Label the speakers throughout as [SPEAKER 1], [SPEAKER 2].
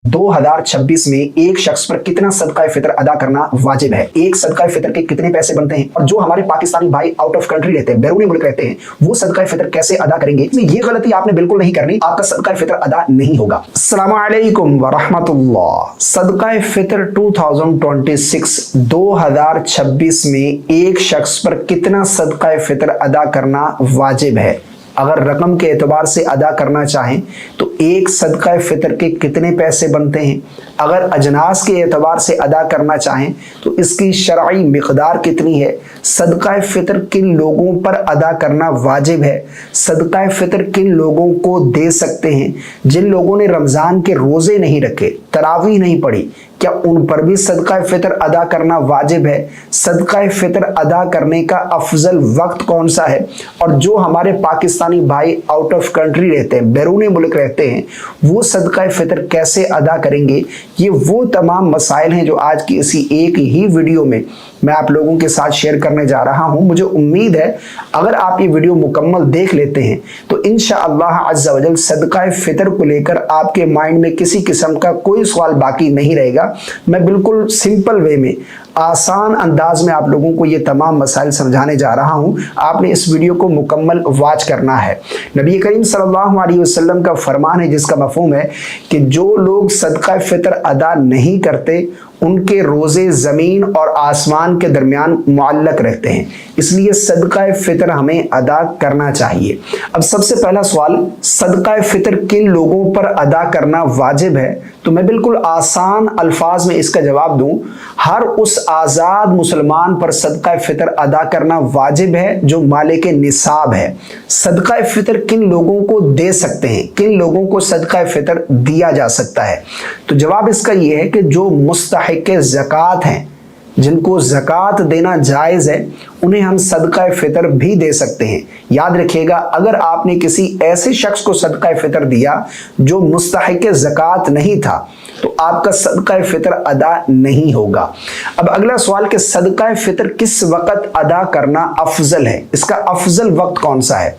[SPEAKER 1] 2026 में एक शख्स पर कितना सदका फितर अदा करना वाजिब है, एक सदका फितर के कितने पैसे बनते हैं, और जो हमारे पाकिस्तानी भाई आउट ऑफ कंट्री रहते हैं, बैरून मुल्क रहते हैं, वो सदका फितर कैसे अदा करेंगे। इसमें ये गलती आपने बिल्कुल नहीं करनी, आपका सदका फितर अदा नहीं होगा। अस्सलामु अलैकुम व रहमतुल्लाह। सदका फितर 2026 में एक शख्स पर कितना सदका फितर अदा करना वाजिब है। अगर रकम के एतबार से अदा करना चाहें तो एक सदका फितर के कितने पैसे बनते हैं, अगर अजनास के एतबार से अदा करना चाहें तो इसकी शरई मिक़दार कितनी है, सदका फितर किन लोगों पर अदा करना वाजिब है, सदका फितर किन लोगों को दे सकते हैं, जिन लोगों ने रमज़ान के रोज़े नहीं रखे, तरावी नहीं पढ़ी, क्या उन पर भी सदका फितर अदा करना वाजिब है, सदका फितर अदा करने का अफजल वक्त कौन सा है, और जो हमारे पाकिस्तानी भाई आउट ऑफ कंट्री रहते हैं, बैरून मुल्क रहते हैं, वो सदका फितर कैसे अदा करेंगे। ये वो तमाम मसाइल हैं जो आज की इसी एक ही वीडियो में मैं आप लोगों के साथ शेयर करने जा रहा हूं। मुझे उम्मीद है अगर आप ये वीडियो मुकम्मल देख लेते हैं तो इंशाअल्लाह अज़्ज़ा वजल सदका फितर को लेकर आपके माइंड में किसी किस्म का कोई सवाल बाकी नहीं रहेगा। मैं बिल्कुल सिंपल वे में, आसान अंदाज में आप लोगों को ये तमाम मसाइल समझाने जा रहा हूं। आपने इस वीडियो को मुकम्मल वॉच करना है। नबी करीम सल्लल्लाहु अलैहि वसल्लम का फरमान है जिसका मफहूम है कि जो लोग सदका फितर अदा नहीं करते उनके रोज़े ज़मीन और आसमान के दरमियान मुअल्लक रहते हैं, इसलिए सदका फितर हमें अदा करना चाहिए। अब सबसे पहला सवाल, सदका फितर किन लोगों पर अदा करना वाजिब है, तो मैं बिल्कुल आसान अल्फाज में इसका जवाब दूं, हर उस आज़ाद मुसलमान पर सदका फितर अदा करना वाजिब है जो मालिक निसाब है। सदका फितर किन लोगों को दे सकते हैं, किन लोगों को सदका फितर दिया जा सकता है, तो जवाब इसका यह है कि जो मुस्तहिक ज़कात हैं, जिनको ज़कात देना जायज़ है, उन्हें हम सदका फितर भी दे सकते हैं। याद रखिएगा, अगर आपने किसी ऐसे शख्स को सदका फितर दिया जो मुस्तहिक ज़कात नहीं था तो आपका सदका फितर अदा नहीं होगा। अब अगला सवाल कि सदका फितर किस वक़्त अदा करना अफजल है, इसका अफजल वक्त कौन सा है,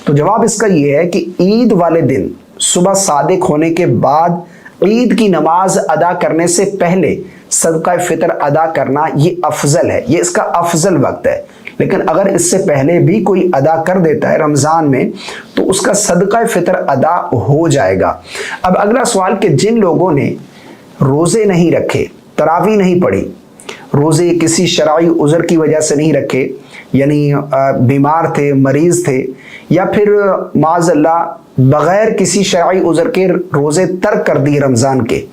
[SPEAKER 1] तो जवाब इसका यह है कि ईद वाले दिन सुबह सादिक होने के बाद ईद की नमाज अदा करने से पहले सदका फितर अदा करना ये अफजल है, ये इसका अफजल वक्त है। लेकिन अगर इससे पहले भी कोई अदा कर देता है रमज़ान में तो उसका सदका फितर अदा हो जाएगा। अब अगला सवाल कि जिन लोगों ने रोज़े नहीं रखे, तरावी नहीं पढ़ी, रोज़े किसी शरई उज़र की वजह से नहीं रखे, यानी बीमार थे, मरीज़ थे, या फिर माज़अल्लाह बग़ैर किसी शरई उज़र के रोज़े तर्क कर दिए रमज़ान के,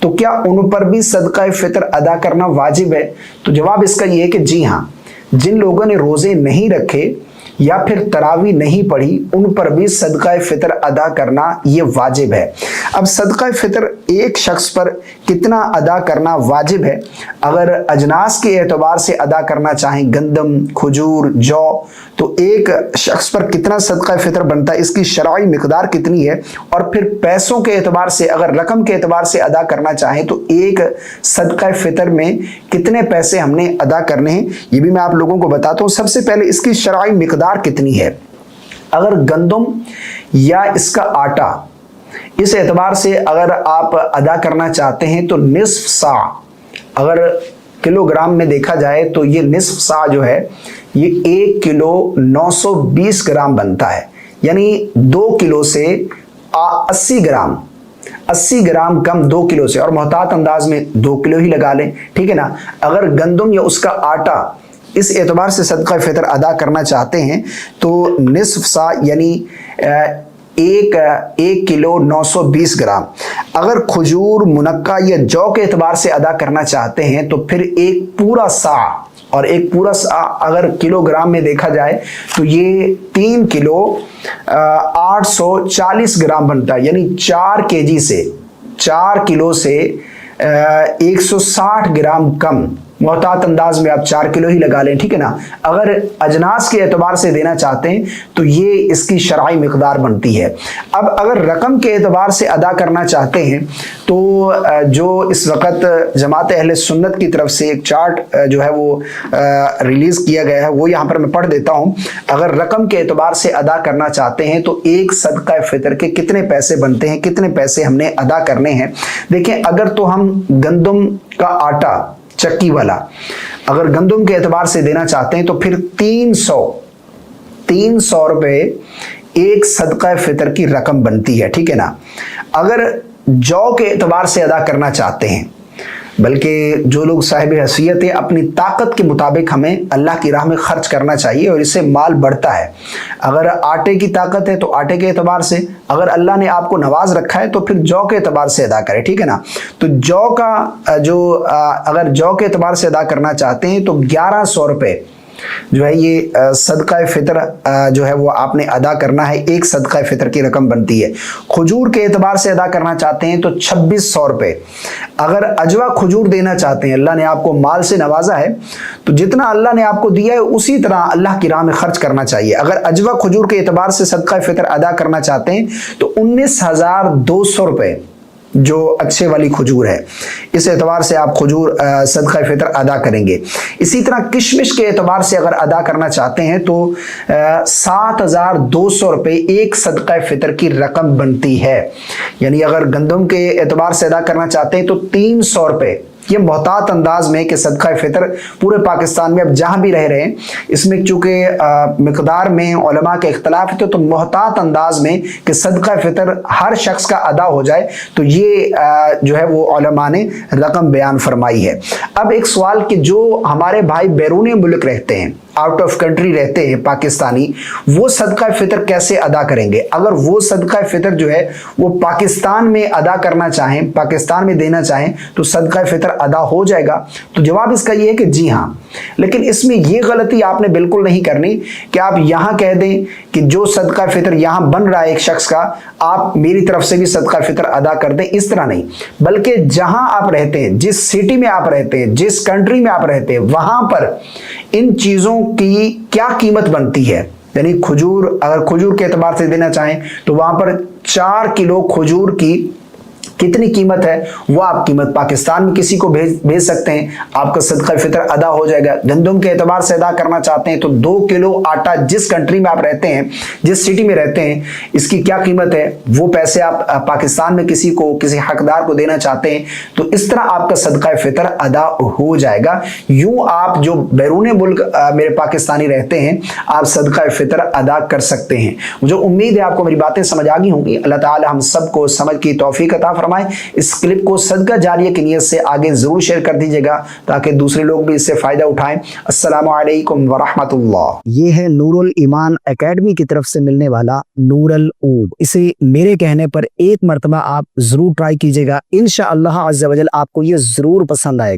[SPEAKER 1] तो क्या उन पर भी सदका फितर अदा करना वाजिब है, तो जवाब इसका ये है कि जी हाँ, जिन लोगों ने रोज़े नहीं रखे या फिर तरावी नहीं पढ़ी उन पर भी सदका फितर अदा करना ये वाजिब है। अब सदका फितर एक शख्स पर कितना अदा करना वाजिब है, अगर अजनास के एतबार से अदा करना चाहें, गंदम, खजूर, जौ, तो एक शख्स पर कितना सदका फितर बनता है, इसकी शरई मिक़दार कितनी है, और फिर पैसों के एतबार से, अगर रकम के एतबार से अदा करना चाहें तो एक सदका फितर में कितने पैसे हमने अदा करने हैं, ये भी मैं आप लोगों को बताता हूँ। सबसे पहले इसकी शरई मिक़दार कितनी है। अगर गंदम या इसका आटा, इस एतबार से अगर आप अदा करना चाहते हैं तो निस्फ सा, अगर किलोग्राम में देखा जाए तो ये निस्फ सा जो है ये 1 किलो 920 ग्राम बनता है, यानी 2 किलो से 80 ग्राम कम 2 किलो से, और मोहतात अंदाज में 2 किलो ही लगा लें, ठीक है ना। अगर गंदम या उसका आटा इस एतबार से सदका फितर अदा करना चाहते हैं तो निस्फ सा यानी 1 किलो 920 ग्राम। अगर खजूर, मुनक्का या जौ के एतबार से अदा करना चाहते हैं तो फिर एक पूरा सा, और एक पूरा सा अगर किलोग्राम में देखा जाए तो ये 3 किलो 840 ग्राम बनता है, यानी 4 किलो से 160 ग्राम कम मोहतात अंदाज में आप 4 किलो ही लगा लें, ठीक है ना। अगर अजनास के एतबार से देना चाहते हैं तो ये इसकी शरई मिकदार बनती है। अब अगर रकम के एतबार से अदा करना चाहते हैं तो जो इस वक्त जमात अहले सुन्नत की तरफ से एक चार्ट जो है वो रिलीज किया गया है, वो यहाँ पर मैं पढ़ देता हूँ। अगर रकम के एतबार से अदा करना चाहते हैं तो एक सदका फितर के कितने पैसे बनते हैं, कितने पैसे हमने अदा करने हैं। देखिए, अगर तो हम गंदम का आटा चक्की वाला अगर गंदम के एतबार से देना चाहते हैं तो फिर 300 रुपए एक सदका फितर की रकम बनती है, ठीक है ना। अगर जौ के एतबार से अदा करना चाहते हैं, बल्कि जो लोग साहिब हैसियत है, अपनी ताकत के मुताबिक हमें अल्लाह की राह में खर्च करना चाहिए और इससे माल बढ़ता है। अगर आटे की ताकत है तो आटे के एतबार से, अगर अल्लाह ने आपको नवाज रखा है तो फिर जौ के एतबार से अदा करें, ठीक है ना। तो जौ का जो अगर जौ के एतबार से अदा करना चाहते हैं तो 1100 रुपये जो है ये सदका फितर जो है वो आपने अदा करना है, एक सदका फितर की रकम बनती है। खजूर के एतबार से अदा करना चाहते हैं तो 2600 रुपये। अगर अजवा खजूर देना चाहते हैं, अल्लाह ने आपको माल से नवाजा है तो जितना अल्लाह ने आपको दिया है उसी तरह अल्लाह की राह में खर्च करना चाहिए। अगर अजवा खजूर के एतबार से सदका फितर अदा करना चाहते हैं तो 19,200 रुपये जो अच्छे वाली खजूर है, इस एतबार से आप खजूर सदका फितर अदा करेंगे। इसी तरह किशमिश के एतबार से अगर अदा करना चाहते हैं तो 7,200 रुपये एक सदका फितर की रकम बनती है। यानी अगर गंदम के एतबार से अदा करना चाहते हैं तो 300 रुपये, ये मोहतात अंदाज में कि सदका फितर पूरे पाकिस्तान में अब जहाँ भी रह रहे हैं, इसमें चूँकि मिकदार में उलमा के इख्तलाफ है तो मोहतात अंदाज में कि सदका फितर हर शख्स का अदा हो जाए, तो ये जो है वो उलमा ने रकम बयान फरमाई है। अब एक सवाल कि जो हमारे भाई बैरून मुल्क रहते हैं, आउट ऑफ कंट्री रहते हैं पाकिस्तानी, वो सदका फितर कैसे अदा करेंगे। अगर वो सदका फितर जो है वो पाकिस्तान में अदा करना चाहें, पाकिस्तान में देना चाहें तो सदका फितर अदा हो जाएगा। तो जवाब इसका ये है कि जी हाँ, लेकिन इसमें ये गलती आपने बिल्कुल नहीं करनी कि आप यहाँ कह दें कि जो सदका फितर यहाँ बन रहा है एक शख्स का, आप मेरी तरफ से भी सदका फितर अदा कर दें, इस तरह नहीं। बल्कि जहां आप रहते हैं, जिस सिटी में आप रहते हैं, जिस कंट्री में आप रहते हैं, वहां पर इन चीजों की क्या कीमत बनती है। यानी खजूर, अगर खजूर के एतबार से देना चाहें तो वहां पर 4 किलो खजूर की कितनी कीमत है, वो आप कीमत पाकिस्तान में किसी को भेज सकते हैं, आपका सदका फितर अदा हो जाएगा। गंदम के एतबार से अदा करना चाहते हैं तो 2 किलो आटा जिस कंट्री में आप रहते हैं, जिस सिटी में रहते हैं, इसकी क्या कीमत है, वो पैसे आप पाकिस्तान में किसी को, किसी हकदार को देना चाहते हैं तो इस तरह आपका सदका फितर अदा हो जाएगा। यूं आप जो बैरून मुल्क मेरे पाकिस्तानी रहते हैं, आप सदका फितर अदा कर सकते हैं। मुझे उम्मीद है आपको मेरी बातें समझ आ गई होंगी। अल्लाह ताला हम सबको समझ की तौफीक अता फरमाए। इस क्लिप को सदका जारिया की नियत से आगे जरूर शेयर कर दीजिएगा ताकि दूसरे लोग भी इससे फायदा उठाएं। अस्सलामु अलैकुम व रहमतुल्लाह।
[SPEAKER 2] ये है नूरुल ईमान एकेडमी की तरफ से मिलने वाला नूरुल ऊद। इसे मेरे कहने पर एक मर्तबा आप जरूर ट्राई कीजिएगा, इंशाअल्लाह अज़्ज़ा वजल आपको ये जरूर पसंद आएगा।